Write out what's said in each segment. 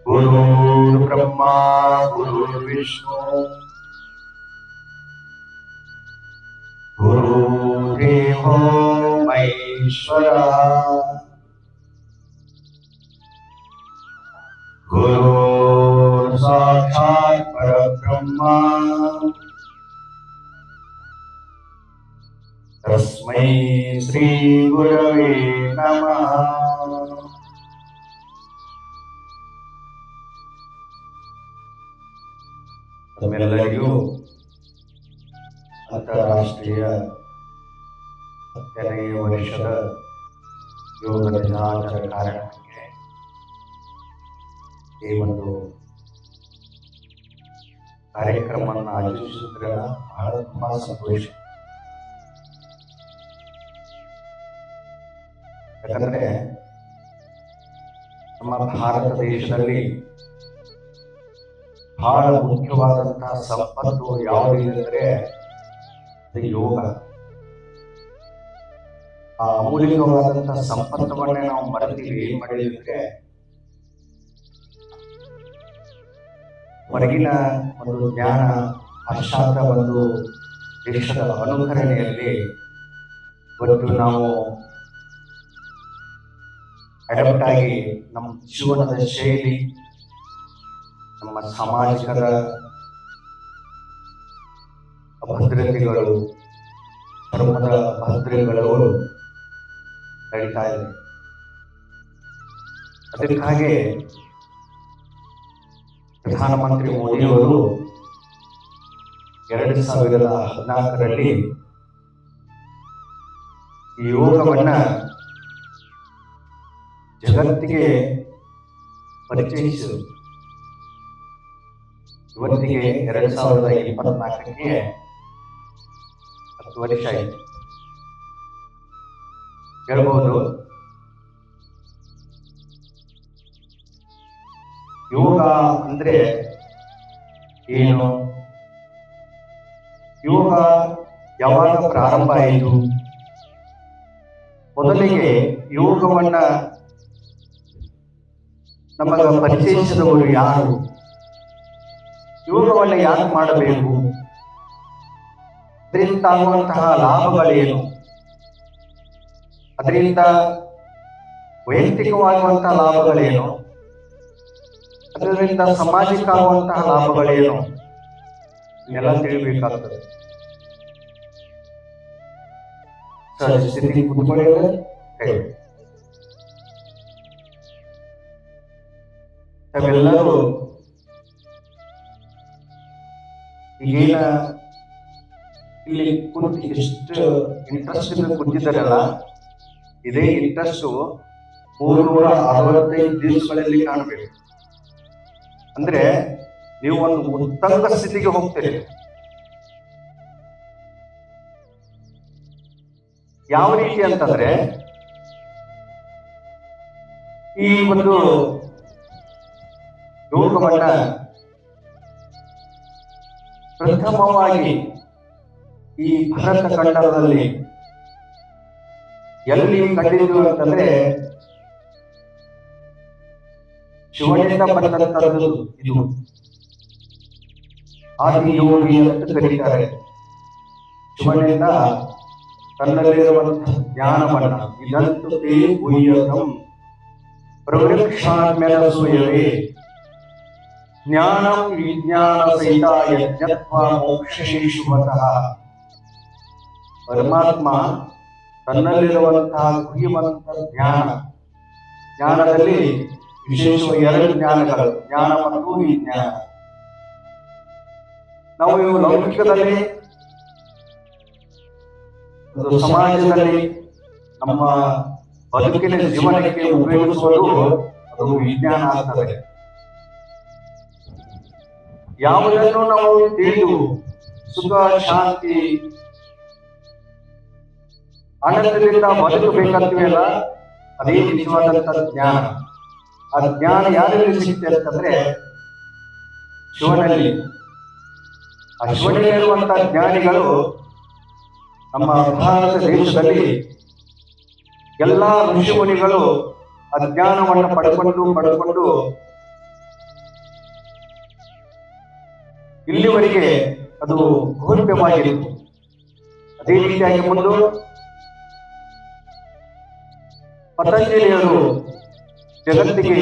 गुरुर्ब्रह्मा गुरुर्विष्णु गुरुर्देवो महेश्वरः गुरुर्साक्षात् परब्रह्म तस्मै श्री गुरवे नमः। ತಮ್ಮೆಲ್ಲರಿಗೂ ಅಂತಾರಾಷ್ಟ್ರೀಯ 10ನೇ ವರ್ಷದ ಯೋಗ ದಿನಾಚರಣೆ ಕಾರ್ಯಕ್ರಮಕ್ಕೆ ಈ ಒಂದು ಕಾರ್ಯಕ್ರಮವನ್ನು ಆಯೋಜಿಸಿದ್ರೆ ಬಹಳ ತುಂಬಾ ಸಂತೋಷ. ಯಾಕಂದ್ರೆ ನಮ್ಮ ಭಾರತ ದೇಶದಲ್ಲಿ ಬಹಳ ಮುಖ್ಯವಾದಂತಹ ಸಂಪತ್ತು ಯಾವುದಿದೆ ಅದು ಯೋಗ. ಆ ಅಮೂಲ್ಯವಾದಂತಹ ಸಂಪತ್ತವನ್ನೇ ನಾವು ಮರೆತೀವಿ. ಏನ್ ಮಾಡಿದ್ರೆ ಹೊರಗಿನ ಒಂದು ಜ್ಞಾನ ಪಾಶ್ಚಾತ್ಯ ಒಂದು ದೇಶದ ಅನುಕರಣೆಯಲ್ಲಿ ಇವತ್ತು ನಾವು ಅಡಾಪ್ಟ್ ಆಗಿ ನಮ್ಮ ಜೀವನದ ಶೈಲಿ, ನಮ್ಮ ಸಾಮಾಜಿಕ ಭದ್ರತೆಗಳು, ಧರ್ಮದ ಭದ್ರತೆಗಳು ನಡೀತಾ ಇದೆ. ಅದಕ್ಕಾಗಿ ಪ್ರಧಾನಮಂತ್ರಿ ಮೋದಿಯವರು 2014ರಲ್ಲಿ ಈ ಯೋಗವನ್ನ ಜಗತ್ತಿಗೆ ಪರಿಚಯಿಸಿದರು. ಇವತ್ತಿಗೆ 2024ಕ್ಕೆ 10 ವರ್ಷ ಆಯಿತು ಹೇಳ್ಬೋದು. ಯೋಗ ಅಂದ್ರೆ ಏನು? ಯೋಗ ಯಾವಾಗ ಪ್ರಾರಂಭ ಆಯಿತು? ಮೊದಲಿಗೆ ಯೋಗವನ್ನ ನಮಗ ಪರಿಚಯಿಸಿದವರು ಯಾರು? ಯೋಗವನ್ನು ಯಾಕೆ ಮಾಡಬೇಕು? ಅದರಿಂದ ಆಗುವಂತಹ ಲಾಭಗಳೇನು? ಅದರಿಂದ ವೈಯಕ್ತಿಕವಾಗುವಂತಹ ಲಾಭಗಳೇನು? ಅದರಿಂದ ಸಾಮಾಜಿಕ ಆಗುವಂತಹ ಲಾಭಗಳೇನು? ಇದೆಲ್ಲ ತಿಳಿಬೇಕಾಗ್ತದೆ. ಸ್ಥಿತಿ ಕುತ್ಕೊಳ್ಳಿ. ತಾವೆಲ್ಲರೂ ಈಗೇನ ಇಲ್ಲಿ ಕುಂತು ಎಷ್ಟು ಇಂಟ್ರೆಸ್ಟ್ ಕುಂತಿದ್ದಾರಲ್ಲ, ಇದೇ ಇಂಟ್ರೆಸ್ಟ್ 365 ದಿವಸಗಳಲ್ಲಿ ಕಾಣಬೇಕು. ಅಂದ್ರೆ ನೀವು ಒಂದು ಉತ್ತಂಗ ಸ್ಥಿತಿಗೆ ಹೋಗ್ತೀರಿ. ಯಾವ ರೀತಿ ಅಂತಂದ್ರೆ, ಈ ಒಂದು ಯೋಗವನ್ನ ಪ್ರಥಮವಾಗಿ ಈ ಭಾರತ ಖಂಡದಲ್ಲಿ ಎಲ್ಲಿ ಕಂಡಿದ್ದು ಅಂತಂದ್ರೆ ಶಿವನಿಂದ ಬಂದಂತದ್ದು. ಇದು ಆದಿಯೋಗಿ ಅಂತ ಕರೀತಾರೆ. ಶಿವನಿಂದ ತನ್ನಲ್ಲಿರುವಂತಹ ಜ್ಞಾನವನ್ನ ಇದಂತೂ ಗುಹ್ಯಕಂ ಪ್ರವೃಕ್ಷಾನ್ಯನಸೂಯವೇ ಜ್ಞಾನಂ ವಿಜ್ಞಾನ ಸಹಿತ ಯಜ್ಞತ್ವ ಮೋಕ್ಷೇಶುವತಃ. ಪರಮಾತ್ಮ ತನ್ನಲ್ಲಿರುವಂತಹ ಗುಹ್ಯವಂತ ಜ್ಞಾನದಲ್ಲಿ ವಿಶೇಷವಾಗಿ 2 ಜ್ಞಾನಗಳು, ಜ್ಞಾನ ಮತ್ತು ವಿಜ್ಞಾನ. ನಾವು ಲೌಕಿಕದಲ್ಲಿ ಒಂದು ಸಮಾಜದಲ್ಲಿ ನಮ್ಮ ಬದುಕಿನ ಜೀವನಕ್ಕೆ ಉಪಯೋಗಿಸುವುದು ಅದು ವಿಜ್ಞಾನ ಆಗ್ತದೆ. ಯಾವುದನ್ನು ನಾವು ತಿಳಿದು ಸುಖ ಶಾಂತಿ ಆನಂದದಿಂದ ಬದುಕಬೇಕಂತೀವಲ್ಲ, ಅದೇ ನಿಜವಾದಂತಹ ಜ್ಞಾನ. ಆ ಜ್ಞಾನ ಯಾರಲ್ಲಿ ಸಿಗುತ್ತೆ ಅಂತಂದ್ರೆ ಶಿವನಲ್ಲಿ. ಆ ಶಿವನಲ್ಲಿರುವಂತಹ ಜ್ಞಾನಿಗಳು ನಮ್ಮ ಭಾರತ ದೇಶದಲ್ಲಿ ಎಲ್ಲಾ ಋಷಿಮುನಿಗಳು ಅಜ್ಞಾನವನ್ನು ಪಡೆದುಕೊಂಡು ಇಲ್ಲಿವರೆಗೆ ಅದು ಗೌಪ್ಯವಾಗಿತ್ತು. ಅದೇ ರೀತಿಯಾಗಿ ಮುಂದೆ ಪತಂಜಲಿಯವರು ಜಗತ್ತಿಗೆ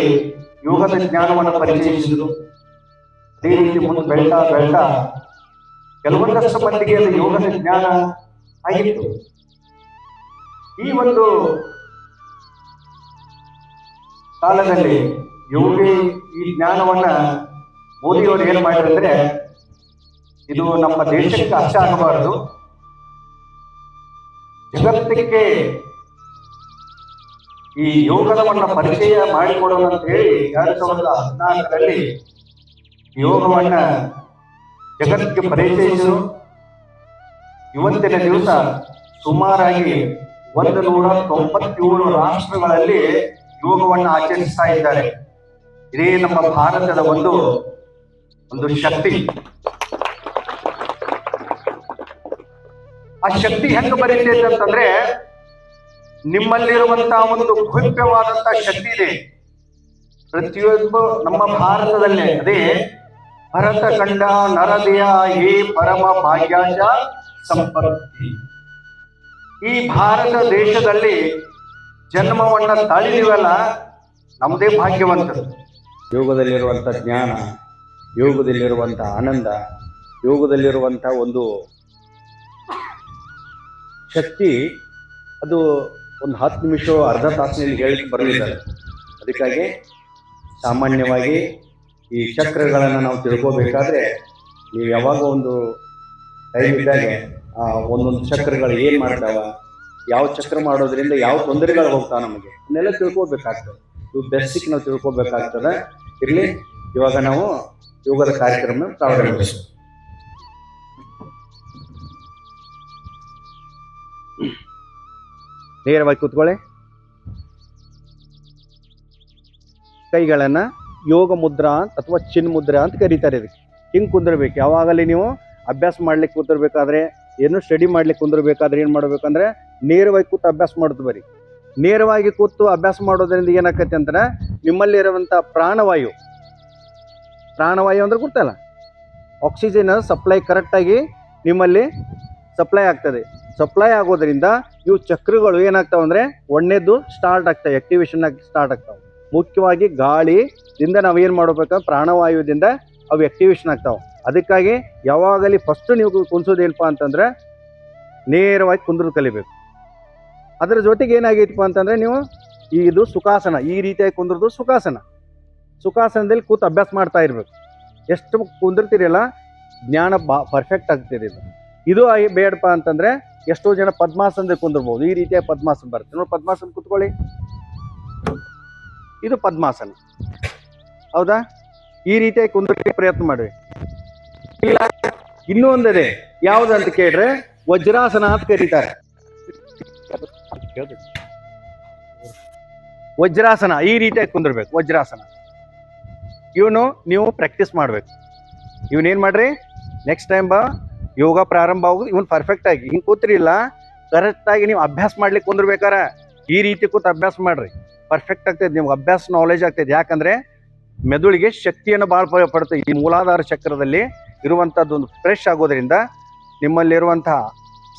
ಯೋಗದ ಜ್ಞಾನವನ್ನು ಪರಿಚಯಿಸಿದರು. ಅದೇ ರೀತಿ ಮುಂದೆ ಬೆಳ್ತಾ ಬೆಳ್ತಾ ಕೆಲವೊಂದಷ್ಟು ಮಂದಿಗೆ ಅದು ಯೋಗದ ಜ್ಞಾನ ಆಗಿತ್ತು. ಈ ಒಂದು ಕಾಲದಲ್ಲಿ ಯೋಗಿ ಈ ಜ್ಞಾನವನ್ನ ಮೋದಿಯವರು ಏನ್ ಮಾಡಿದ್ರೆ, ಇದು ನಮ್ಮ ದೇಶಕ್ಕೆ ಅಷ್ಟೇ ಆಗಬಾರದು, ಜಗತ್ತಿಗೆ ಈ ಯೋಗದವನ್ನ ಪರಿಚಯ ಮಾಡಿಕೊಡೋಣ ಅಂತ ಹೇಳಿ 2014ರಲ್ಲಿ ಯೋಗವನ್ನ ಜಗತ್ತಿಗೆ ಪರಿಚಯಿಸಿದರು. ಇವತ್ತಿನ ದಿವಸ ಸುಮಾರಾಗಿ 197 ರಾಷ್ಟ್ರಗಳಲ್ಲಿ ಯೋಗವನ್ನು ಆಚರಿಸ್ತಾ ಇದ್ದಾರೆ. ಇದೇ ನಮ್ಮ ಭಾರತದ ಒಂದು ಶಕ್ತಿ. ಆ ಶಕ್ತಿ ಹೆಂಗ ಬರೀತೈತೆ ಅಂತಂದ್ರೆ, ನಿಮ್ಮಲ್ಲಿರುವಂತಹ ಒಂದು ಭವ್ಯವಾದಂತಹ ಶಕ್ತಿ ಇದೆ. ಪ್ರತಿಯೊಬ್ಬ ನಮ್ಮ ಭಾರತದಲ್ಲೇ ಅದೇ ಭರತ ಕಂಡ ನರದೆಯ ಹೇ ಪರಮ ಭಾಗ್ಯಾಜ ಸಂಪತ್ತಿ. ಈ ಭಾರತ ದೇಶದಲ್ಲಿ ಜನ್ಮವನ್ನ ತಾಳಿದೀವಲ್ಲ, ನಮ್ಮದೇ ಭಾಗ್ಯವಂತರು. ಯೋಗದಲ್ಲಿರುವಂಥ ಜ್ಞಾನ, ಯೋಗದಲ್ಲಿರುವಂಥ ಆನಂದ, ಯೋಗದಲ್ಲಿರುವಂಥ ಒಂದು ಶಕ್ತಿ, ಅದು ಒಂದು 10 ನಿಮಿಷ ಅರ್ಧ ತಾಸಿನಲ್ಲಿ ಹೇಳಿಕ್ಕೆ ಬರಲಿದ್ದಾರೆ. ಅದಕ್ಕಾಗಿ ಸಾಮಾನ್ಯವಾಗಿ ಈ ಚಕ್ರಗಳನ್ನು ನಾವು ತಿಳ್ಕೋಬೇಕಾದ್ರೆ, ನೀವು ಯಾವಾಗ ಒಂದು ಟೈಮ್ ಇದ್ದಾಗೆ ಒಂದೊಂದು ಚಕ್ರಗಳು ಏನು ಮಾಡ್ತಾವ, ಯಾವ ಚಕ್ರ ಮಾಡೋದ್ರಿಂದ ಯಾವ ತೊಂದರೆಗಳು ಹೋಗ್ತಾವ ನಮಗೆ ಅದನ್ನೆಲ್ಲ ತಿಳ್ಕೊಬೇಕಾಗ್ತದೆ. ಇವು ಬೇಸಿಕ್ ನಾವು ತಿಳ್ಕೊಬೇಕಾಗ್ತದೆ. ಇರಲಿ, ಇವಾಗ ನಾವು ಯೋಗದ ಕಾರ್ಯಕ್ರಮ ಪ್ರಾರಂಭಿಸೋಣ. ನೇರವಾಗಿ ಕೂತ್ಕೊಳ್ಳಿ. ಕೈಗಳನ್ನು ಯೋಗ ಮುದ್ರಾ ಅಥವಾ ಚಿನ್ ಮುದ್ರಾ ಅಂತ ಕರೀತಾರೆ. ಇದಕ್ಕೆ ಹಿಂಗೆ ಕುಂದಿರ್ಬೇಕು. ಯಾವಾಗಲೇ ನೀವು ಅಭ್ಯಾಸ ಮಾಡ್ಲಿಕ್ಕೆ ಕೂತಿರ್ಬೇಕಾದ್ರೆ, ಏನು ಸ್ಟಡಿ ಮಾಡ್ಲಿಕ್ಕೆ ಕುಂದಿರ್ಬೇಕಾದ್ರೆ ಏನು ಮಾಡ್ಬೇಕಂದ್ರೆ, ನೇರವಾಗಿ ಕೂತು ಅಭ್ಯಾಸ ಮಾಡೋದು. ಬರೀ ನೇರವಾಗಿ ಕೂತು ಅಭ್ಯಾಸ ಮಾಡೋದ್ರಿಂದ ಏನಾಕೈತೆ ಅಂದ್ರೆ, ನಿಮ್ಮಲ್ಲಿರುವಂಥ ಪ್ರಾಣವಾಯು ಅಂದ್ರೆ ಗೊತ್ತಲ್ಲ, ಆಕ್ಸಿಜನ್ ಸಪ್ಲೈ ಕರೆಕ್ಟಾಗಿ ನಿಮ್ಮಲ್ಲಿ ಸಪ್ಲೈ ಆಗ್ತದೆ. ಸಪ್ಲೈ ಆಗೋದ್ರಿಂದ ಇವು ಚಕ್ರಗಳು ಏನಾಗ್ತಾವೆ ಅಂದರೆ, ಒಣ್ಣೆದ್ದು ಸ್ಟಾರ್ಟ್ ಆಗ್ತವೆ, ಆಕ್ಟಿವೇಶನ್ ಆಗಿ ಸ್ಟಾರ್ಟ್ ಆಗ್ತಾವೆ. ಮುಖ್ಯವಾಗಿ ಗಾಳಿದಿಂದ ನಾವು ಏನು ಮಾಡಬೇಕಂದ್ರೆ, ಪ್ರಾಣವಾಯುದಿಂದ ಅವು ಆಕ್ಟಿವೇಶನ್ ಆಗ್ತಾವೆ. ಅದಕ್ಕಾಗಿ ಯಾವಾಗಲಿ ಫಸ್ಟ್ ನೀವು ಕುಂದ್ಸೋದೇನಪ್ಪ ಅಂತಂದ್ರೆ, ನೇರವಾಗಿ ಕುಂದ್ರದು ಕಲಿಬೇಕು. ಅದರ ಜೊತೆಗೆ ಏನಾಗೈತಪ್ಪ ಅಂತಂದರೆ, ನೀವು ಇದು ಸುಖಾಸನ, ಈ ರೀತಿಯಾಗಿ ಕುಂದ್ರದು ಸುಖಾಸನದಲ್ಲಿ ಕೂತು ಅಭ್ಯಾಸ ಮಾಡ್ತಾ ಇರಬೇಕು. ಎಷ್ಟು ಕುಂದಿರ್ತೀರಲ್ಲ, ಜ್ಞಾನ ಪರ್ಫೆಕ್ಟ್ ಆಗ್ತಿದೆ. ಇದು ಬೇಡಪ್ಪ ಅಂತಂದರೆ, ಎಷ್ಟೋ ಜನ ಪದ್ಮಾಸನದಲ್ಲಿ ಕುಂದಿರ್ಬೋದು. ಈ ರೀತಿಯಾಗಿ ಪದ್ಮಾಸನ ಬರುತ್ತೆ ನೋಡಿ. ಪದ್ಮಾಸನ ಕೂತ್ಕೊಳ್ಳಿ. ಇದು ಪದ್ಮಾಸನ, ಹೌದಾ? ಈ ರೀತಿಯಾಗಿ ಕುಂದ್ರಕ್ಕೆ ಪ್ರಯತ್ನ ಮಾಡಿ. ಇಲ್ಲ, ಇನ್ನೂ ಒಂದಿದೆ, ಯಾವುದಂತ ಕೇಳಿದ್ರೆ ವಜ್ರಾಸನ ಅಂತ ಕರೀತಾರೆ. ವಜ್ರಾಸನ ಈ ರೀತಿಯಾಗಿ ಕುಂದಿರ್ಬೇಕು. ವಜ್ರಾಸನ ಇವನು ನೀವು ಪ್ರಾಕ್ಟೀಸ್ ಮಾಡ್ಬೇಕು. ಇವನೇನು ಮಾಡ್ರಿ, ನೆಕ್ಸ್ಟ್ ಟೈಮ್ ಯೋಗ ಪ್ರಾರಂಭ ಆಗೋದು ಇವನು ಪರ್ಫೆಕ್ಟ್ ಆಗಿ ಹಿಂಗೆ ಕೂತ್ರಿಲ್ಲ, ಕರೆಕ್ಟಾಗಿ ನೀವು ಅಭ್ಯಾಸ ಮಾಡ್ಲಿಕ್ಕೆ ಕುಂದಿರ್ಬೇಕಾರ ಈ ರೀತಿ ಕೂತು ಅಭ್ಯಾಸ ಮಾಡ್ರಿ. ಪರ್ಫೆಕ್ಟ್ ಆಗ್ತದೆ, ನಿಮ್ಗೆ ಅಭ್ಯಾಸ ನಾಲೆಜ್ ಆಗ್ತದೆ. ಯಾಕಂದರೆ ಮೆದುಳಿಗೆ ಶಕ್ತಿಯನ್ನು ಭಾಳ ಪಡ್ತದೆ. ಈ ಮೂಲಾಧಾರ ಚಕ್ರದಲ್ಲಿ ಇರುವಂಥದ್ದೊಂದು ಫ್ರೆಶ್ ಆಗೋದ್ರಿಂದ ನಿಮ್ಮಲ್ಲಿರುವಂತಹ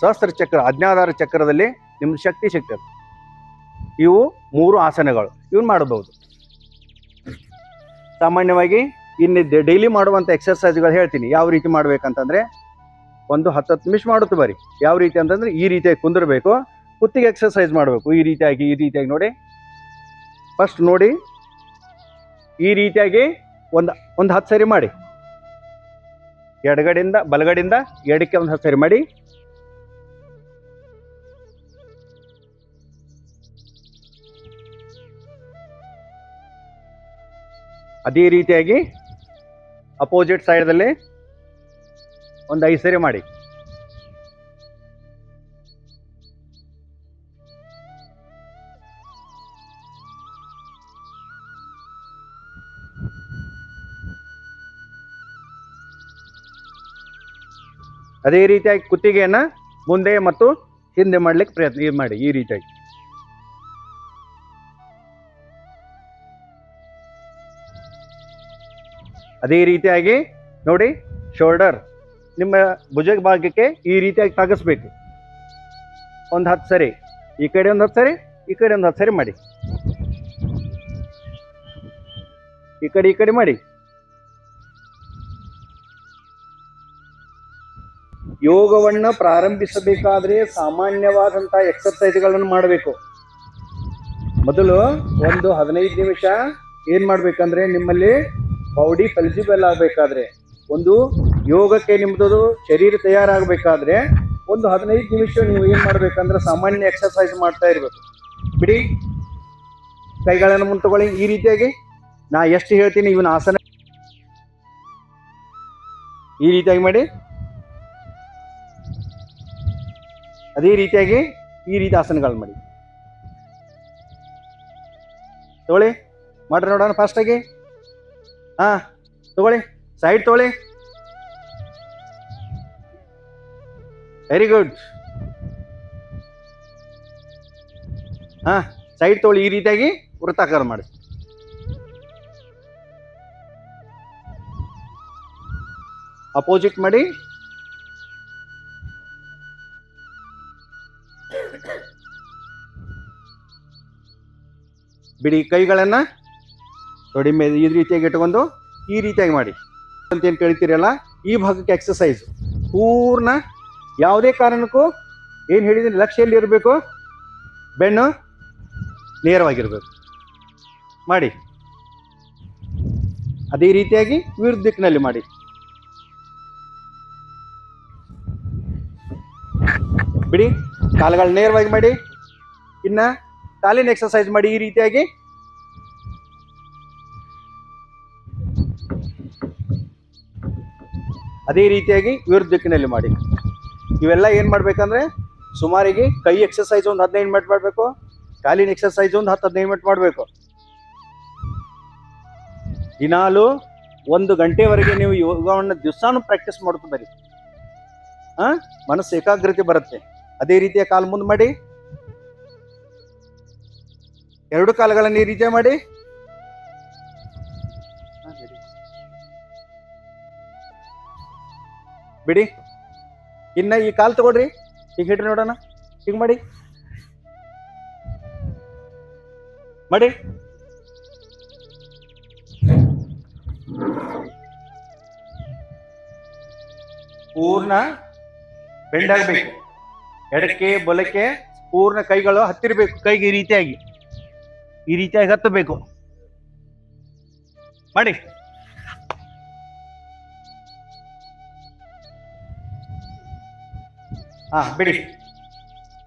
ಸಹಸ್ರ ಚಕ್ರ, ಅಜ್ಞಾಧಾರ ಚಕ್ರದಲ್ಲಿ ನಿಮ್ದು ಶಕ್ತಿ ಸಿಗ್ತದೆ. ಇವು 3 ಆಸನಗಳು ಇವನು ಮಾಡಬಹುದು. ಸಾಮಾನ್ಯವಾಗಿ ಇನ್ನು ಡೈಲಿ ಮಾಡುವಂಥ ಎಕ್ಸರ್ಸೈಸ್ಗಳು ಹೇಳ್ತೀನಿ. ಯಾವ ರೀತಿ ಮಾಡ್ಬೇಕಂತಂದರೆ, ಒಂದು 10 ನಿಮಿಷ ಮಾಡುತ್ತೆ ಬರೀ. ಯಾವ ರೀತಿ ಅಂತಂದರೆ, ಈ ರೀತಿಯಾಗಿ ಕುಂದಿರಬೇಕು, ಕುತ್ತಿಗೆ ಎಕ್ಸರ್ಸೈಸ್ ಮಾಡಬೇಕು. ಈ ರೀತಿಯಾಗಿ ನೋಡಿ, ಫಸ್ಟ್ ನೋಡಿ, ಈ ರೀತಿಯಾಗಿ ಒಂದು 10 ಸರಿ ಮಾಡಿ. ಎಡಗಡೆಯಿಂದ ಬಲಗಡೆಯಿಂದ ಎಡಕ್ಕೆ ಒಂದು 10 ಸರಿ ಮಾಡಿ. ಅದೇ ರೀತಿಯಾಗಿ ಅಪೋಸಿಟ್ ಸೈಡ್ದಲ್ಲಿ ಒಂದು 5 ಸರಿ ಮಾಡಿ. ಅದೇ ರೀತಿಯಾಗಿ ಕುತ್ತಿಗೆಯನ್ನು ಮುಂದೆ ಮತ್ತು ಹಿಂದೆ ಮಾಡ್ಲಿಕ್ಕೆ ಪ್ರಯತ್ನ ಮಾಡಿ. ಈ ರೀತಿಯಾಗಿ ಅದೇ ರೀತಿಯಾಗಿ ನೋಡಿ, ಶೋಲ್ಡರ್ ನಿಮ್ಮ ಭುಜ ಭಾಗಕ್ಕೆ ಈ ರೀತಿಯಾಗಿ ತಾಗಿಸ್ಬೇಕು. ಒಂದು 10 ಸರಿ ಈ ಕಡೆ, ಒಂದು 10 ಸರಿ ಈ ಕಡೆ, ಒಂದು 10 ಸರಿ ಮಾಡಿ. ಈ ಕಡೆ ಮಾಡಿ. ಯೋಗವನ್ನು ಪ್ರಾರಂಭಿಸಬೇಕಾದ್ರೆ ಸಾಮಾನ್ಯವಾದಂಥ ಎಕ್ಸರ್ಸೈಸ್ಗಳನ್ನು ಮಾಡಬೇಕು. ಮೊದಲು ಒಂದು 15 ನಿಮಿಷ ಏನು ಮಾಡಬೇಕಂದ್ರೆ, ನಿಮ್ಮಲ್ಲಿ ಬಾಡಿ ಫೆಲಿಜಿಬಲ್ ಆಗಬೇಕಾದ್ರೆ, ಒಂದು ಯೋಗಕ್ಕೆ ನಿಮ್ಮದು ಶರೀರ ತಯಾರಾಗಬೇಕಾದ್ರೆ ಒಂದು 15 ನಿಮಿಷ ನೀವು ಏನು ಮಾಡಬೇಕಂದ್ರೆ ಸಾಮಾನ್ಯ ಎಕ್ಸರ್ಸೈಸ್ ಮಾಡ್ತಾ ಇರಬೇಕು. ಬಿಡಿ, ಕೈಗಳನ್ನು ಮುಂದೆ ತಗೊಳ್ಳಿ. ಈ ರೀತಿಯಾಗಿ ನಾ ಎಷ್ಟು ಹೇಳ್ತೀನಿ ಇವನ ಆಸನ ಈ ರೀತಿಯಾಗಿ ಮಾಡಿ. ಅದೇ ರೀತಿಯಾಗಿ ಈ ರೀತಿ ಆಸನಗಳು ಮಾಡಿ. ತಗೊಳ್ಳಿ, ಮಾಡ್ರಿ ನೋಡೋಣ ಫಾಸ್ಟಾಗಿ. ಹಾಂ, ತಗೊಳ್ಳಿ, ಸೈಡ್ ತಗೊಳ್ಳಿ. Very good. ಹಾಂ, ಸೈಡ್ ತಗೊಳ್ಳಿ. ಈ ರೀತಿಯಾಗಿ ವೃತ್ತಾಕಾರ ಮಾಡಿ. ಅಪೋಸಿಟ್ ಮಾಡಿ. ಬಿಡಿ, ಕೈಗಳನ್ನು ತೊಡಿ ಮೇಲೆ ಈ ರೀತಿಯಾಗಿ ಇಟ್ಕೊಂಡು ಈ ರೀತಿಯಾಗಿ ಮಾಡಿ ಅಂತ ಏನು ಕೇಳ್ತೀರಲ್ಲ, ಈ ಭಾಗಕ್ಕೆ ಎಕ್ಸಸೈಸ್ ಪೂರ್ಣ. ಯಾವುದೇ ಕಾರಣಕ್ಕೂ ಏನು ಹೇಳಿದ್ದೀನಿ, ಲಕ್ಷ್ಯಲ್ಲಿ ಇರಬೇಕು, ಬೆನ್ನು ನೇರವಾಗಿರಬೇಕು. ಮಾಡಿ. ಅದೇ ರೀತಿಯಾಗಿ ವಿರುದ್ಧ ದಿಕ್ಕಿನಲ್ಲಿ ಮಾಡಿ. ಬಿಡಿ, ಕಾಲುಗಳು ನೇರವಾಗಿ ಮಾಡಿ. ಇನ್ನು ಕಾಲಿನ ಎಕ್ಸಸೈಸ್ ಮಾಡಿ ಈ ರೀತಿಯಾಗಿ. ಅದೇ ರೀತಿಯಾಗಿ ವಿರುದ್ಧ ದಿಕ್ಕಿನಲ್ಲಿ ಮಾಡಿ. ಇವೆಲ್ಲ ಏನು ಮಾಡಬೇಕಂದ್ರೆ ಸುಮಾರಿಗೆ ಕೈ ಎಕ್ಸಸೈಸ್ ಒಂದು 15 ಮಿನಿಟ್ ಮಾಡಬೇಕು, ಕಾಲಿನ ಎಕ್ಸಸೈಸ್ ಒಂದು 10-15 ಮಿನಿಟ್ ಮಾಡಬೇಕು. ದಿನಾಲು 1 ಗಂಟೆವರೆಗೆ ನೀವು ಯೋಗವನ್ನು ದಿವಸಾನು ಪ್ರಾಕ್ಟೀಸ್ ಮಾಡ್ತಾ ಬರಿ. ಮನಸ್ಸು ಏಕಾಗ್ರತೆ ಬರುತ್ತೆ. ಅದೇ ರೀತಿಯ ಕಾಲು ಮುಂದೆ ಮಾಡಿ. 2 ಕಾಲುಗಳನ್ನು ಈ ರೀತಿಯ ಮಾಡಿ. ಬಿಡಿ, ಇನ್ನು ಈ ಕಾಲು ತಗೊಳ್ರಿ. ಈಗ ಹಿಡ್ರಿ ನೋಡೋಣ. ಈಗ ಮಾಡಿ ಮಾಡಿ. ಪೂರ್ಣ ಬೆಂಡ್ ಆಗಬೇಕು. ಎಡಕ್ಕೆ ಬಲಕ್ಕೆ ಪೂರ್ಣ ಕೈಗಳು ಹತ್ತಿರಬೇಕು. ಕೈಗೆ ಈ ರೀತಿಯಾಗಿ ಹತ್ತಬೇಕು. ಮಾಡಿ. ಬಿಡಿ.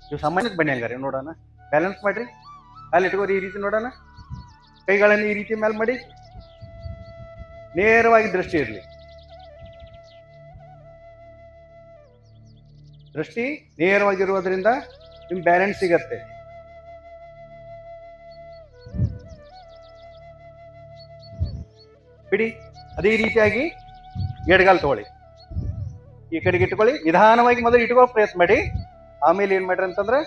ನೀವು ಸಾಮಾನ್ಯಕ್ಕೆ ಬನ್ನಿ. ಹಂಗಾರೆ ನೋಡೋಣ. ಬ್ಯಾಲೆನ್ಸ್ ಮಾಡ್ರಿ. ಅಲ್ಲಿ ಇಟ್ಕೋರಿ. ಈ ರೀತಿ ನೋಡೋಣ. ಕೈಗಳನ್ನು ಈ ರೀತಿ ಮೇಲೆ ಮಾಡಿ. ನೇರವಾಗಿ ದೃಷ್ಟಿ ಇರಲಿ. ದೃಷ್ಟಿ ನೇರವಾಗಿರುವುದರಿಂದ ನಿಮ್ ಬ್ಯಾಲೆನ್ಸ್ ಸಿಗತ್ತೆ. ಬಿಡಿ. ಅದೇ ರೀತಿಯಾಗಿ ಎಡಗಾಲ್ ತಗೊಳ್ಳಿ. ಈ ಕಡೆಗೆ ಇಟ್ಕೊಳ್ಳಿ. ನಿಧಾನವಾಗಿ ಮೊದಲು ಇಟ್ಕೊಳ್ಳೋ ಪ್ರಯತ್ನ ಮಾಡಿ. ಆಮೇಲೆ ಏನ್ ಮಾಡ್ರಿ ಅಂತಂದ್ರೆ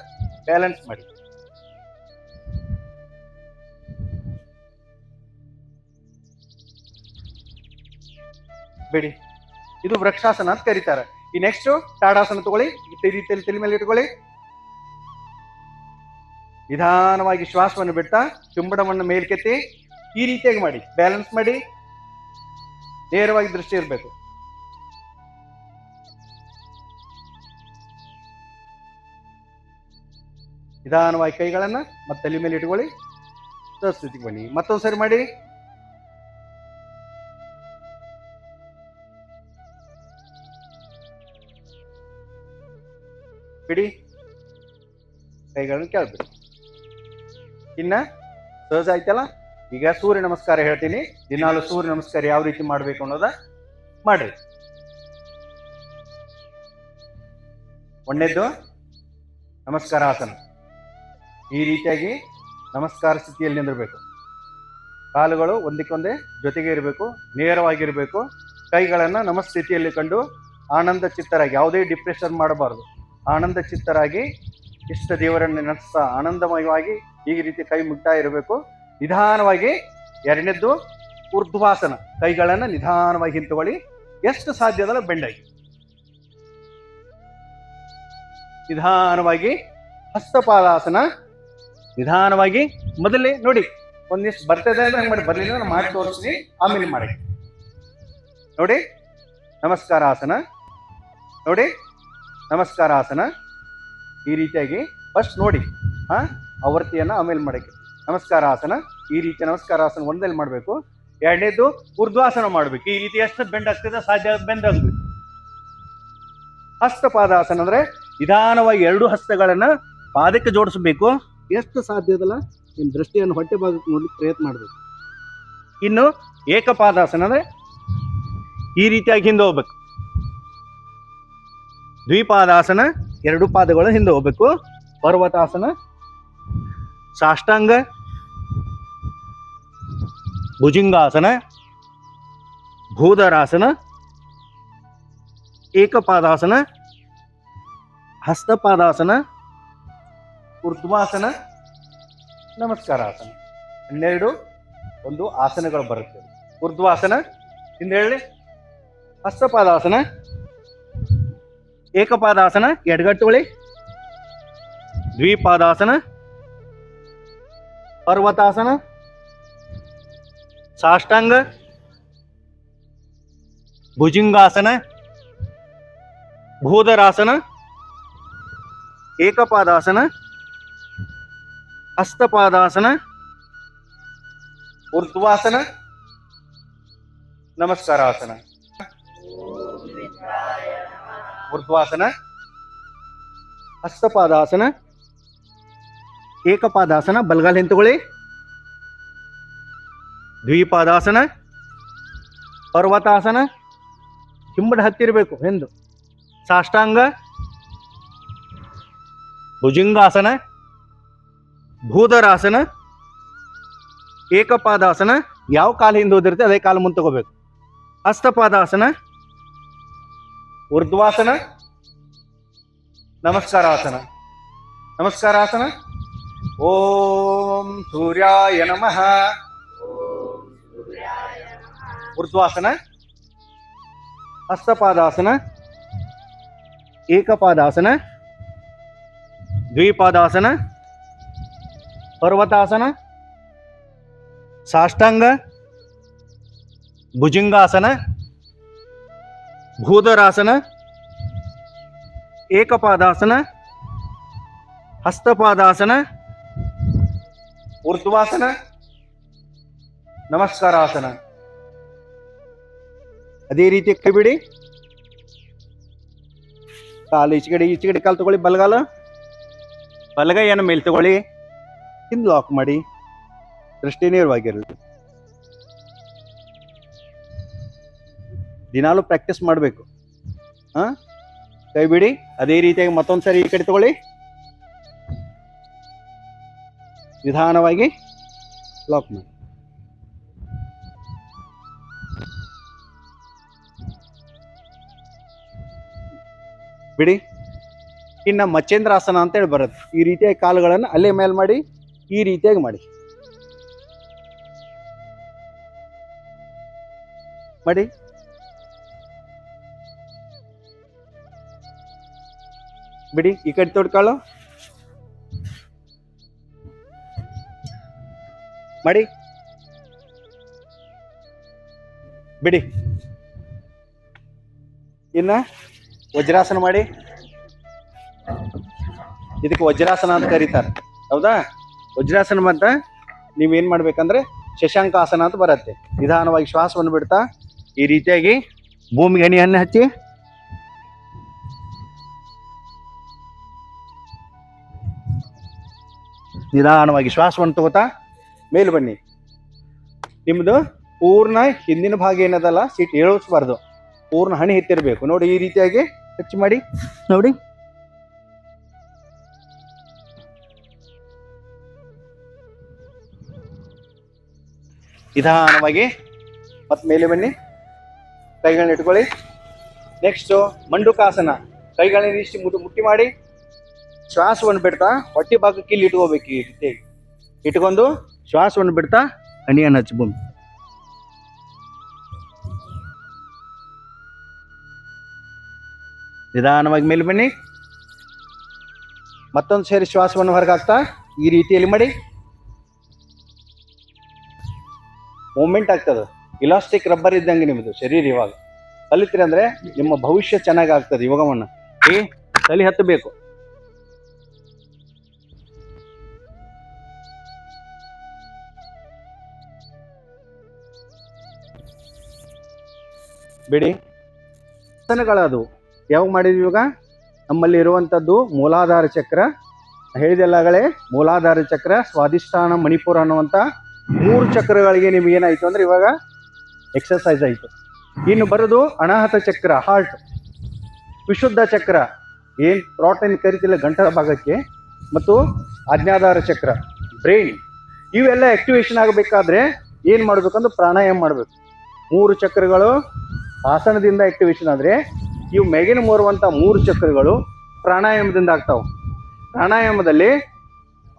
ಬ್ಯಾಲೆನ್ಸ್ ಮಾಡಿ. ಬಿಡಿ. ಇದು ವೃಕ್ಷಾಸನ ಅಂತ ಕರೀತಾರೆ. ಈ ನೆಕ್ಸ್ಟ್ ತಾಡಾಸನ ತಗೊಳ್ಳಿ. ಈ ರೀತಿಯಲ್ಲಿ ತಲೆ ಮೇಲೆ ಇಟ್ಕೊಳ್ಳಿ. ನಿಧಾನವಾಗಿ ಶ್ವಾಸವನ್ನು ಬಿಡ್ತಾ ಚುಂಬನವನ್ನು ಮೇಲ್ಕೆತ್ತಿ ಈ ರೀತಿಯಾಗಿ ಮಾಡಿ. ಬ್ಯಾಲೆನ್ಸ್ ಮಾಡಿ. ನೇರವಾಗಿ ದೃಷ್ಟಿ ಇರಬೇಕು. ನಿಧಾನವಾಗಿ ಕೈಗಳನ್ನ ಮತ್ತೆ ತಲೆ ಮೇಲೆ ಇಟ್ಕೊಳ್ಳಿ. ಸ್ಥಿತಿಗೆ ಬನ್ನಿ. ಮತ್ತೊಂದ್ಸರಿ ಮಾಡಿ. ಬಿಡಿ. ಕೈಗಳನ್ನು ಕೆಳಬಿಡಿ. ಇನ್ನ ಸಹಜ ಆಯ್ತಲ್ಲ. ಈಗ ಸೂರ್ಯ ನಮಸ್ಕಾರ ಹೇಳ್ತೀನಿ. ದಿನಾಲು ಸೂರ್ಯ ನಮಸ್ಕಾರ ಯಾವ ರೀತಿ ಮಾಡ್ಬೇಕು ಅನ್ನೋದ ಮಾಡ್ರಿ. ಒಂದನೇದ್ದು ನಮಸ್ಕಾರ ಆಸನ. ಈ ರೀತಿಯಾಗಿ ನಮಸ್ಕಾರ ಸ್ಥಿತಿಯಲ್ಲಿ ನಿಂದಿರಬೇಕು. ಕಾಲುಗಳು ಒಂದಕ್ಕೊಂದೇ ಜೊತೆಗೆ ಇರಬೇಕು, ನೇರವಾಗಿರಬೇಕು. ಕೈಗಳನ್ನು ನಮಸ್ಥಿತಿಯಲ್ಲಿ ಕಂಡು ಆನಂದ ಚಿತ್ತರಾಗಿ, ಯಾವುದೇ ಡಿಪ್ರೆಷನ್ ಮಾಡಬಾರ್ದು. ಆನಂದ ಚಿತ್ತರಾಗಿ ಇಷ್ಟ ದೇವರನ್ನು ನೆನೆಸ್ತಾ ಆನಂದಮಯವಾಗಿ ಈ ರೀತಿ ಕೈ ಮುಗ್ತಾ ಇರಬೇಕು. ನಿಧಾನವಾಗಿ. ಎರಡನೇದ್ದು ಊರ್ಧ್ವಾಸನ. ಕೈಗಳನ್ನು ನಿಧಾನವಾಗಿ ಹಿಂತುಕೊಳ್ಳಿ. ಎಷ್ಟು ಸಾಧ್ಯ ಅದಲ್ಲ ಬೆಂಡ್ ಆಗಿ. ನಿಧಾನವಾಗಿ ಹಸ್ತಪಾದಾಸನ. ನಿಧಾನವಾಗಿ ಮೊದಲೇ ನೋಡಿ, ಒಂದಿಷ್ಟು ಬರ್ತದೆ ಅಂದ್ರೆ ಹಂಗೆ ಮಾಡಿ, ಬರ್ಲಿಲ್ಲ ನಾನು ಮಾಡಿ ತೋರಿಸ್ತೀನಿ, ಆಮೇಲೆ ಮಾಡಿ. ನೋಡಿ ನಮಸ್ಕಾರಾಸನ, ನೋಡಿ ನಮಸ್ಕಾರಾಸನ. ಈ ರೀತಿಯಾಗಿ ಫಸ್ಟ್ ನೋಡಿ ಆವರ್ತಿಯನ್ನ ಆಮೇಲೆ ಮಾಡಕ್ಕೆ. ನಮಸ್ಕಾರಾಸನ ಈ ರೀತಿ ನಮಸ್ಕಾರಾಸನ ಒಂದಲ್ಲಿ ಮಾಡಬೇಕು. ಎರಡನೇದು ಊರ್ಧ್ವಾಸನ ಮಾಡಬೇಕು. ಈ ರೀತಿ ಎಷ್ಟು ಬೆಂಡ್ ಆಗ್ತದೆ ಸಾಧ್ಯ ಬೆಂಡ್ ಆಗ್ಬೇಕು. ಹಸ್ತಪಾದಾಸನ ಅಂದ್ರೆ ನಿಧಾನವಾಗಿ ಎರಡು ಹಸ್ತಗಳನ್ನ ಪಾದಕ್ಕೆ ಜೋಡಿಸಬೇಕು. ಎಷ್ಟು ಸಾಧ್ಯ ಇದಲ್ಲ ನಿಮ್ಮ ದೃಷ್ಟಿಯನ್ನು ಹೊಟ್ಟೆ ಭಾಗಕ್ಕೆ ನೋಡ್ಲಿಕ್ಕೆ ಪ್ರಯತ್ನ ಮಾಡಬೇಕು. ಇನ್ನು ಏಕಪಾದಾಸನ ಅಂದ್ರೆ ಈ ರೀತಿಯಾಗಿ ಹಿಂದೆ ಹೋಗ್ಬೇಕು. ದ್ವಿಪಾದಾಸನ ಎರಡು ಪಾದಗಳು ಹಿಂದೆ ಹೋಗ್ಬೇಕು. ಪರ್ವತಾಸನ, ಸಾಷ್ಟಾಂಗ, ಭುಜಂಗಾಸನ, ಭೂಧರಾಸನ, ಏಕಪಾದಾಸನ, ಹಸ್ತಪಾದಾಸನ, ಊರ್ಧ್ವಾಸನ, ನಮಸ್ಕಾರಾಸನ. 12 ಒಂದು ಆಸನಗಳು ಬರುತ್ತೆ. ಊರ್ಧ್ವಾಸನ ಹಿಂದೆ ಹೇಳಿ, ಹಸ್ತಪಾದಾಸನ, ಏಕಪಾದಾಸನ ಎಡಗಟ್ಟುಳಿ, ದ್ವಿಪಾದಾಸನ, ಪರ್ವತಾಸನ, ಸಾಷ್ಟಾಂಗ, ಭುಜಂಗಾಸನ, ಭೂಧರಾಸನ, ಏಕಪಾದಾಸನ, ಹಸ್ತಪಾದಾಸನ, ಊರ್ಧ್ವಾಸನ, ನಮಸ್ಕಾರಾಸನ. ಊರ್ಧ್ವಾಸನ, ಹಸ್ತಪಾದಾಸನ, ಏಕಪಾದಾಸನ ಬಲಗಾಲ ಹಿಂತುಕೊಳ್ಳಿ, ದ್ವಿಪಾದಾಸನ, ಪರ್ವತಾಸನ ಹಿಂಬಡ ಹತ್ತಿರಬೇಕು ಎಂದು, ಸಾಷ್ಟಾಂಗ, ಭುಜಂಗಾಸನ, ಭೂಧರಾಸನ, ಏಕಪಾದಾಸನ ಯಾವ ಕಾಲ ಹಿಂದೆ ಹೋದಿರುತ್ತೆ ಅದೇ ಕಾಲ ಮುಂದೆ ತಗೋಬೇಕು. ಹಸ್ತಪಾದಾಸನ, ಊರ್ಧ್ವಾಸನ, ನಮಸ್ಕಾರಾಸನ. ನಮಸ್ಕಾರಾಸನ ಓಂ ಸೂರ್ಯಾಯ ನಮಃ. ಊರ್ಧ್ವಾಸನ, ಹಸ್ತಪಾದಾಸನ, ಏಕಪಾದಾಸನ, ದ್ವಿಪಾದಾಸನ, ಪರ್ವತಾಸನ, ಸಾಷ್ಟಾಂಗ, ಭುಜಂಗಾಸನ, ಭೂಧರಾಸನ, ಏಕಪಾದಾಸನ, ಹಸ್ತಪಾದಾಸನ, ಊರ್ಧ್ವಾಸನ, ನಮಸ್ಕಾರಾಸನ. ಅದೇ ರೀತಿ ಕೈ ಬಿಡಿ, ಕಾಲು ಈಚೆ ಕಡೆ ಕಾಲು ತಗೊಳ್ಳಿ, ಬಲಗಾಲ ಬಲಗೈಯನ್ನು ಮೇಲೆ ತಗೊಳ್ಳಿ, ಹಿಂದೆ ಲಾಕ್ ಮಾಡಿ, ದೃಷ್ಟಿ ನೇರವಾಗಿರಲಿ. ದಿನಾಲು ಪ್ರಾಕ್ಟೀಸ್ ಮಾಡಬೇಕು. ಕೈ ಬಿಡಿ, ಅದೇ ರೀತಿಯಾಗಿ ಮತ್ತೊಂದು ಸರಿ ಈ ಕಡೆ ತಗೊಳ್ಳಿ, ನಿಧಾನವಾಗಿ ಲಾಕ್ ಮಾಡಿ. ಬಿಡಿ. ಇನ್ನು ಮಚ್ಚೇಂದ್ರಾಸನ ಅಂತೇಳಿ ಬರುತ್ತೆ. ಈ ರೀತಿಯಾಗಿ ಕಾಲುಗಳನ್ನು ಅಲ್ಲೇ ಮೇಲೆ ಮಾಡಿ, ಈ ರೀತಿಯಾಗಿ ಮಾಡಿ ಮಾಡಿ. ಬಿಡಿ, ಈ ಕಡೆ ತೊಡ್ಕಾಳು ಮಾಡಿ. ಬಿಡಿ. ಇನ್ನ ವಜ್ರಾಸನ ಮಾಡಿ. ಇದಕ್ಕೆ ವಜ್ರಾಸನ ಅಂತ ಕರೀತಾರೆ, ಹೌದಾ? ವಜ್ರಾಸನ ಅಂತ ನೀವೇನ್ ಮಾಡ್ಬೇಕಂದ್ರೆ ಶಶಾಂಕಾಸನ ಅಂತ ಬರುತ್ತೆ. ನಿಧಾನವಾಗಿ ಶ್ವಾಸವನ್ನು ಬಿಡ್ತಾ ಈ ರೀತಿಯಾಗಿ ಭೂಮಿಗೆ ಎಣ್ಣೆಯನ್ನು ಹಚ್ಚಿ ನಿಧಾನವಾಗಿ ಶ್ವಾಸವನ್ನು ತಗೋತಾ ಮೇಲೆ ಬನ್ನಿ. ನಿಮ್ದು ಪೂರ್ಣ ಹಿಂದಿನ ಭಾಗ ಏನದಲ್ಲ ಸೀಟ್ ಏಳಿಸ್ಬಾರ್ದು, ಪೂರ್ಣ ಹಣಿ ಎತ್ತಿರಬೇಕು. ನೋಡಿ, ಈ ರೀತಿಯಾಗಿ ಟಚ್ ಮಾಡಿ ನೋಡಿ. ನಿಧಾನವಾಗಿ ಮತ್ತೆ ಮೇಲೆ ಬನ್ನಿ, ಕೈಗಳನ್ನ ಇಟ್ಕೊಳ್ಳಿ. ನೆಕ್ಸ್ಟ್ ಮಂಡುಕಾಸನ. ಕೈಗಳನ್ನ ಇಷ್ಟು ಮುಟ್ಟಿ ಮಾಡಿ ಶ್ವಾಸವನ್ನು ಬಿಡ್ತಾ ಹೊಟ್ಟೆ ಭಾಗಕ್ಕೆ ಇಲ್ಲಿ ಇಟ್ಕೋಬೇಕು. ಈ ರೀತಿ ಇಟ್ಕೊಂಡು ಶ್ವಾಸವನ್ನು ಬಿಡ್ತಾ ಹಣಿಯನ್ನು ಹಚ್ಚಿ ಭೂಮಿ. ನಿಧಾನವಾಗಿ ಮೇಲೆ ಬನ್ನಿ. ಮತ್ತೊಂದು ಸೇರಿ ಶ್ವಾಸವನ್ನು ಹೊರಗೆ ಹಾಕ್ತಾ ಈ ರೀತಿಯಲ್ಲಿ ಮಾಡಿ. ಮೂಮೆಂಟ್ ಆಗ್ತದೆ. ಇಲಾಸ್ಟಿಕ್ ರಬ್ಬರ್ ಇದ್ದಂಗೆ ನಿಮ್ಮದು ಶರೀರ ಇವಾಗ ಕಲಿತ್ರಿ ಅಂದ್ರೆ ನಿಮ್ಮ ಭವಿಷ್ಯ ಚೆನ್ನಾಗಿ ಆಗ್ತದೆ. ಯೋಗವನ್ನು ತಲೆ ಹತ್ತಬೇಕು. ಬಿಡಿ. ಆಸನಗಳದು ಯಾವಾಗ ಮಾಡಿದ್ವಿ? ಇವಾಗ ನಮ್ಮಲ್ಲಿ ಇರುವಂಥದ್ದು ಮೂಲಾಧಾರ ಚಕ್ರ ಹೇಳಿದೆಲ್ಲಾಗಲೇ. ಮೂಲಾಧಾರ ಚಕ್ರ, ಸ್ವಾಧಿಷ್ಠಾನ, ಮಣಿಪುರ ಅನ್ನುವಂಥ 3 ಚಕ್ರಗಳಿಗೆ ನಿಮ್ಗೆ ಏನಾಯ್ತು ಅಂದ್ರೆ ಇವಾಗ ಎಕ್ಸರ್ಸೈಸ್ ಆಯಿತು. ಇನ್ನು ಬರೋದು ಅನಾಹತ ಚಕ್ರ, ಹಾರ್ಟ್, ವಿಶುದ್ಧ ಚಕ್ರ ಏನು ಪ್ರೋಟೀನ್ ಕರಿತಿಲ್ಲ ಗಂಟಲ ಭಾಗಕ್ಕೆ, ಮತ್ತು ಆಜ್ಞಾಧಾರ ಚಕ್ರ, ಬ್ರೈನ್. ಇವೆಲ್ಲ ಆಕ್ಟಿವೇಶನ್ ಆಗಬೇಕಾದ್ರೆ ಏನು ಮಾಡಬೇಕಂದ್ರೆ ಪ್ರಾಣಾಯಾಮ ಮಾಡಬೇಕು. 3 ಚಕ್ರಗಳು ಆಸನದಿಂದ ಆಕ್ಟಿವೇಶನ್ ಆದರೆ ಇವು ಮೆಗಿನ ಮೂರುವಂಥ 3 ಚಕ್ರಗಳು ಪ್ರಾಣಾಯಾಮದಿಂದ ಆಗ್ತಾವೆ. ಪ್ರಾಣಾಯಾಮದಲ್ಲಿ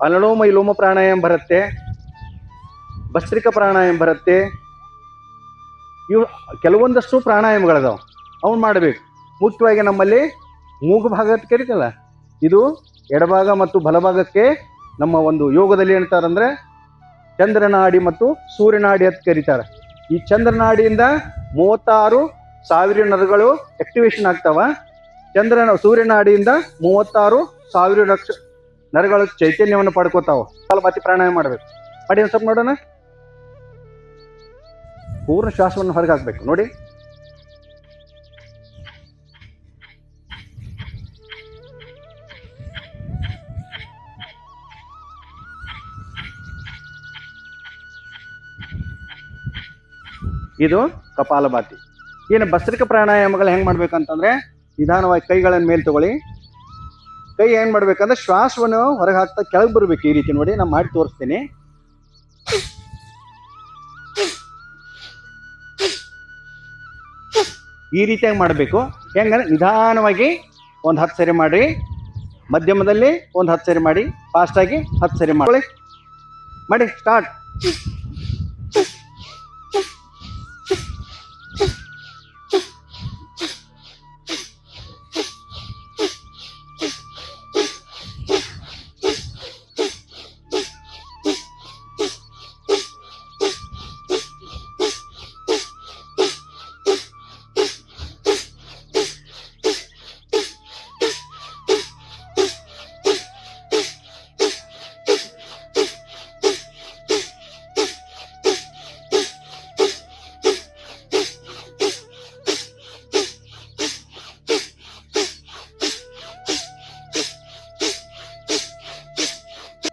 ಅನುಲೋಮ ವಿಲೋಮ ಪ್ರಾಣಾಯಾಮ ಬರುತ್ತೆ, ಭಸ್ತ್ರಿಕ ಪ್ರಾಣಾಯಾಮ ಬರುತ್ತೆ. ಇವು ಕೆಲವೊಂದಷ್ಟು ಪ್ರಾಣಾಯಾಮಗಳಿದಾವೆ, ಅವನು ಮಾಡಬೇಕು. ಮುಖ್ಯವಾಗಿ ನಮ್ಮಲ್ಲಿ ಮೂಗು ಭಾಗ ಕರಿತಲ್ಲ, ಇದು ಎಡಭಾಗ ಮತ್ತು ಬಲಭಾಗಕ್ಕೆ ನಮ್ಮ ಒಂದು ಯೋಗದಲ್ಲಿ ಏನಂತಾರಂದ್ರೆ ಚಂದ್ರನಾಡಿ ಮತ್ತು ಸೂರ್ಯನಾಡಿ ಅಂತ ಕರೀತಾರೆ. ಈ ಚಂದ್ರನಾಡಿಯಿಂದ 36,000 ನರಗಳು ಆಕ್ಟಿವೇಶನ್ ಆಗ್ತಾವ. ಸೂರ್ಯನಾಡಿಯಿಂದ 36,000 ಲಕ್ಷ ನರಗಳು ಚೈತನ್ಯವನ್ನು ಪಡ್ಕೋತಾವ. ಕಪಾಲಭಾತಿ ಪ್ರಾಣಾಯಾಮ ಮಾಡಬೇಕು. ಮಾಡಿ ಒಂದು ಸ್ವಲ್ಪ ನೋಡೋಣ. ಪೂರ್ಣ ಶ್ವಾಸವನ್ನು ಹೊರಗೆ ಹಾಕಬೇಕು ನೋಡಿ. ಇದು ಕಪಾಲಭಾತಿ. ಏನು ಭಸ್ತ್ರಿಕ ಪ್ರಾಣಾಯಾಮಗಳು ಹೆಂಗೆ ಮಾಡ್ಬೇಕಂತಂದ್ರೆ ನಿಧಾನವಾಗಿ ಕೈಗಳನ್ನು ಮೇಲೆ ತಗೊಳ್ಳಿ. ಕೈ ಏನು ಮಾಡ್ಬೇಕಂದ್ರೆ ಶ್ವಾಸವನ್ನು ಹೊರಗೆ ಹಾಕ್ತಾ ಕೆಳಗೆ ಬರಬೇಕು. ಈ ರೀತಿ ನೋಡಿ, ನಾನು ಮಾಡಿ ತೋರಿಸ್ತೀನಿ. ಈ ರೀತಿಯಾಗಿ ಮಾಡಬೇಕು. ಹೆಂಗಂದ್ರೆ ನಿಧಾನವಾಗಿ ಒಂದು 10 ಸರಿ ಮಾಡಿ, ಮಧ್ಯಮದಲ್ಲಿ ಒಂದು 10 ಸರಿ ಮಾಡಿ, ಫಾಸ್ಟಾಗಿ 10 ಸರಿ ಮಾಡಿ. ಸ್ಟಾರ್ಟ್.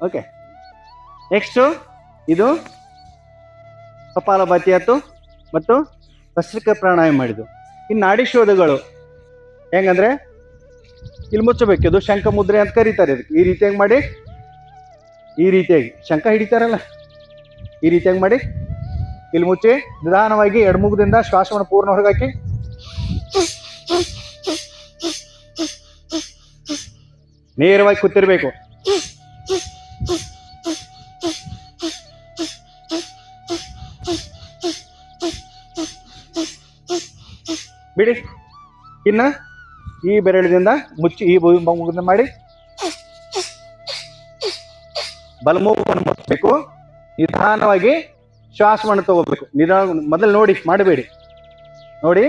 ಓಕೆ, ನೆಕ್ಸ್ಟು ಇದು ಕಪಾಲಭಾತಿ ಆಯ್ತು ಮತ್ತು ಭಸ್ತ್ರಿಕ ಪ್ರಾಣಾಯಾಮ ಮಾಡಿದ್ದು. ಇನ್ನು ನಾಡಿ ಶೋಧಗಳು ಹೆಂಗಂದ್ರೆ ಇಲ್ಲಿ ಮುಚ್ಚಬೇಕು. ಇದು ಶಂಖ ಮುದ್ರೆ ಅಂತ ಕರೀತಾರೆ. ಇದಕ್ಕೆ ಈ ರೀತಿಯಾಗಿ ಮಾಡಿ, ಈ ರೀತಿಯಾಗಿ ಶಂಖ ಹಿಡಿತಾರಲ್ಲ, ಈ ರೀತಿಯಾಗಿ ಮಾಡಿ ಇಲ್ಲಿ ಮುಚ್ಚಿ ನಿಧಾನವಾಗಿ ಎಡಮುಖದಿಂದ ಶ್ವಾಸವನ್ನು ಪೂರ್ಣ ಹೊರಗಾಕಿ ನೇರವಾಗಿ ಕೂತಿರ್ಬೇಕು. ಬಿಡಿ. ಇನ್ನು ಈ ಬೆರಳಿನಿಂದ ಮುಚ್ಚಿ ಈ ಮುಖದಿಂದ ಮಾಡಿ ಬಲಮುಖವನ್ನು ಮುಚ್ಚಬೇಕು. ನಿಧಾನವಾಗಿ ಶ್ವಾಸವನ್ನು ತಗೋಬೇಕು. ಮೊದಲು ನೋಡಿ, ಮಾಡಬೇಡಿ. ನೋಡಿ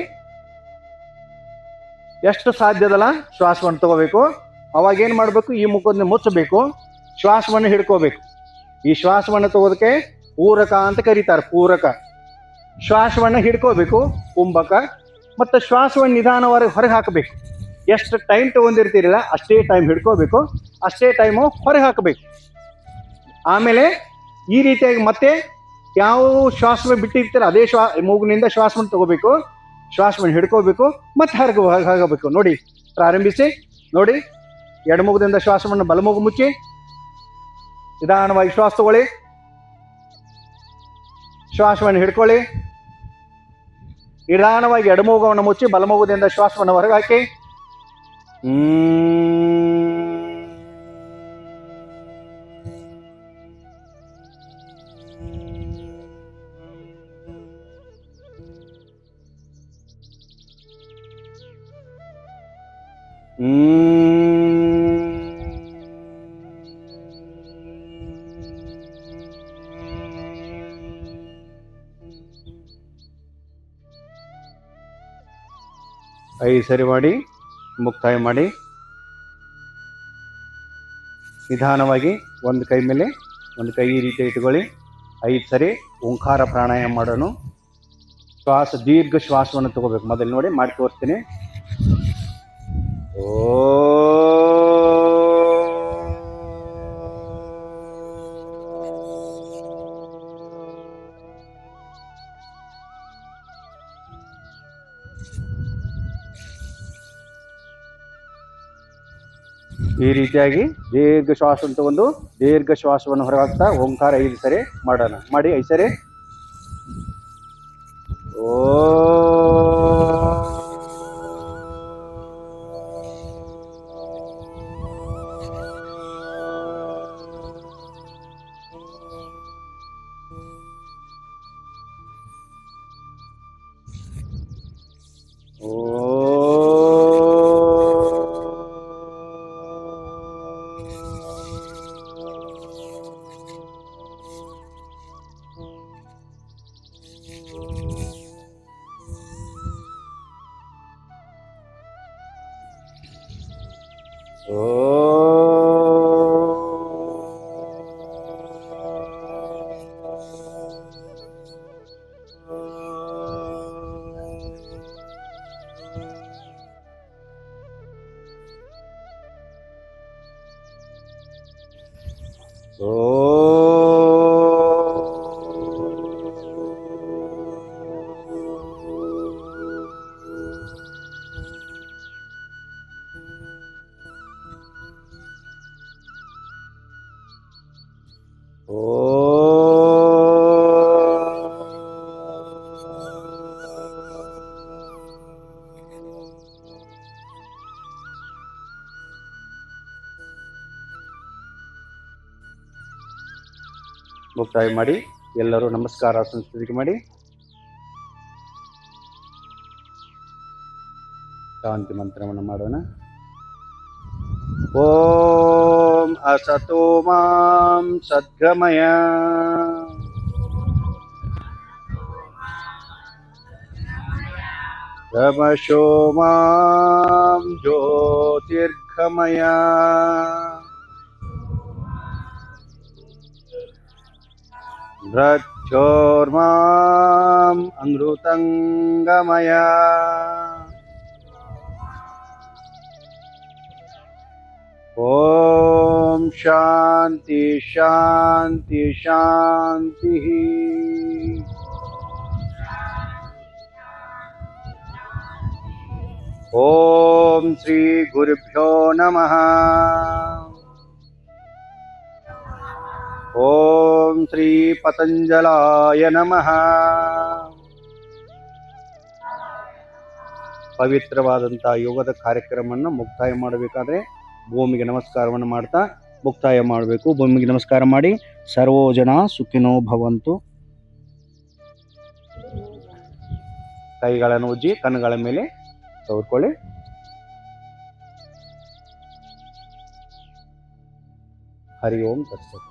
ಎಷ್ಟು ಸಾಧ್ಯದಲ್ಲ ಶ್ವಾಸವನ್ನು ತಗೋಬೇಕು. ಅವಾಗ ಏನು ಮಾಡಬೇಕು? ಈ ಮುಖದಿಂದ ಮುಚ್ಚಬೇಕು, ಶ್ವಾಸವನ್ನು ಹಿಡ್ಕೋಬೇಕು. ಈ ಶ್ವಾಸವನ್ನು ತಗೋದಕ್ಕೆ ಪೂರಕ ಅಂತ ಕರೀತಾರೆ. ಪೂರಕ ಶ್ವಾಸವನ್ನು ಹಿಡ್ಕೋಬೇಕು, ಕುಂಭಕ. ಮತ್ತು ಶ್ವಾಸವನ್ನು ನಿಧಾನವಾಗಿ ಹೊರಗೆ ಹಾಕಬೇಕು. ಎಷ್ಟು ಟೈಮ್ ತೊಗೊಂಡಿರ್ತೀರಲ್ಲ ಅಷ್ಟೇ ಟೈಮ್ ಹಿಡ್ಕೋಬೇಕು, ಅಷ್ಟೇ ಟೈಮು ಹೊರಗೆ ಹಾಕಬೇಕು. ಆಮೇಲೆ ಈ ರೀತಿಯಾಗಿ ಮತ್ತೆ ಯಾವ ಶ್ವಾಸವನ್ನು ಬಿಟ್ಟಿರ್ತೀರ ಅದೇ ಮೂಗಿನಿಂದ ಶ್ವಾಸವನ್ನು ತಗೋಬೇಕು, ಶ್ವಾಸವನ್ನು ಹಿಡ್ಕೋಬೇಕು, ಮತ್ತೆ ಹೊರಗೆ ಹಾಕಬೇಕು. ನೋಡಿ, ಪ್ರಾರಂಭಿಸಿ. ನೋಡಿ, ಎಡಮುಖದಿಂದ ಶ್ವಾಸವನ್ನು ಬಲಮುಖ ಮುಚ್ಚಿ ನಿಧಾನವಾಗಿ ಶ್ವಾಸ ತಗೊಳ್ಳಿ, ಶ್ವಾಸವನ್ನು ಹಿಡ್ಕೊಳ್ಳಿ. ನಿಧಾನವಾಗಿ ಎಡಮುಖವನ್ನು ಮುಚ್ಚಿ ಬಲಮುಖದಿಂದ ಶ್ವಾಸವನ್ನು ಹೊರಗೆ ಹಾಕಿ ಐದು ಸರಿ ಮಾಡಿ ಮುಕ್ತಾಯ ಮಾಡಿ. ನಿಧಾನವಾಗಿ ಒಂದು ಕೈ ಮೇಲೆ ಒಂದು ಕೈ ಈ ರೀತಿ ಇಟ್ಕೊಳ್ಳಿ. 5 ಸರಿ ಓಂಕಾರ ಪ್ರಾಣಾಯಾಮ ಮಾಡೋಣ. ದೀರ್ಘ ಶ್ವಾಸವನ್ನು ತಗೋಬೇಕು. ಮೊದಲು ನೋಡಿ ಮಾಡಿ ತೋರಿಸ್ತೀನಿ. ಓ ಈ ರೀತಿಯಾಗಿ ದೀರ್ಘ ಶ್ವಾಸವನ್ನು ತಗೊಂಡು ದೀರ್ಘ ಶ್ವಾಸವನ್ನು ಹೊರಹಾಕ್ತಾ ಓಂಕಾರ 5 ಸರಿ ಮಾಡೋಣ. ಮಾಡಿ 5 ಸರಿ. ಓ ಮುಕ್ತಾಯ ಮಾಡಿ. ಎಲ್ಲರೂ ನಮಸ್ಕಾರ ಸಂಸ್ಕೃತಿಗೆ ಮಾಡಿ. ಶಾಂತಿ ಮಂತ್ರವನ್ನು ಮಾಡೋಣ. ಓಂ ಅಸತೋ ಮಾಂ ಸದ್ಗಮಯ ತಮಸೋ ಮಾಂ ಜ್ಯೋತಿರ್ಗಮಯ ಮೃತ್ಯೋರ್ಮಾಂ ಅಮೃತಂಗಮಯ ಓಂ ಶಾಂತಿ ಶಾಂತಿ ಶಾಂತಿ. ಓಂ ಶ್ರೀ ಗುರುಭ್ಯೋ ನಮಃ. ಓಂ ಶ್ರೀ ಪತಂಜಲಾಯ ನಮಃ. ಪವಿತ್ರವಾದಂಥ ಯೋಗದ ಕಾರ್ಯಕ್ರಮವನ್ನು ಮುಕ್ತಾಯ ಮಾಡಬೇಕಾದ್ರೆ ಭೂಮಿಗೆ ನಮಸ್ಕಾರವನ್ನು ಮಾಡ್ತಾ ಮುಕ್ತಾಯ ಮಾಡಬೇಕು. ಭೂಮಿಗೆ ನಮಸ್ಕಾರ ಮಾಡಿ. ಸರ್ವೋ ಜನ ಸುಖಿನೋ ಭವಂತು. ಕೈಗಳನ್ನು ಉಜ್ಜಿ ಕಣ್ಣುಗಳ ಮೇಲೆ ತೋರ್ಕೊಳ್ಳಿ. ಹರಿ ಓಂ ತತ್ಸತ್.